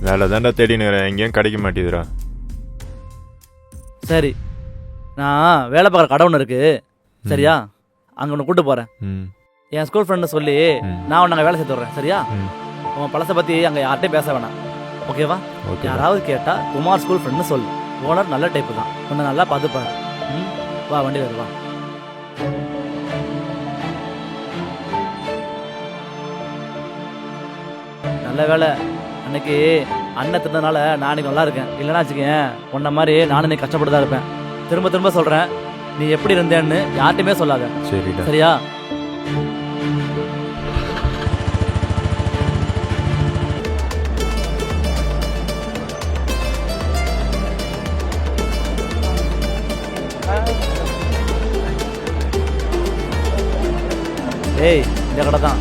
வேலை தாண்டா தேடினுக்கிறேன், எங்கேயும் கிடைக்க மாட்டேதுடா. சரி, நான் வேலை பார்க்குற கடை ஒன்று இருக்கு, சரியா? அங்கே ஒன்று கூப்பிட்டு போகிறேன். ம் என் ஸ்கூல் ஃப்ரெண்டு சொல்லி ம். நான் உன்னை அங்கே வேலை சேர்த்து விட்றேன், சரியா? ம் உன் பழசை பற்றி அங்கே யார்கிட்டையும் பேச வேணாம், ஓகேவா? ஓகே. யாராவது கேட்டால் குமார் ஸ்கூல் ஃப்ரெண்டுன்னு சொல்லு. ஓனர் நல்ல டைப்பு தான், உன்னை நல்லா பார்த்துப்பாரு. ம், வா வண்டி வருது, வா. நல்ல வேலை, அன்னைக்கு அண்ணன் திறந்தனால நான் இன்னைக்கு நல்லா இருக்கேன். இல்லைன்னா வச்சுக்கேன், உன்ன மாதிரி நானும் இன்னைக்கு கஷ்டப்பட்டு தான் இருப்பேன். திரும்ப திரும்ப சொல்கிறேன், நீ எப்படி இருந்தேன்னு யார்ட்டையுமே சொல்லாத, சரிடா. சரியா? ஏய், இந்த கடை தான்.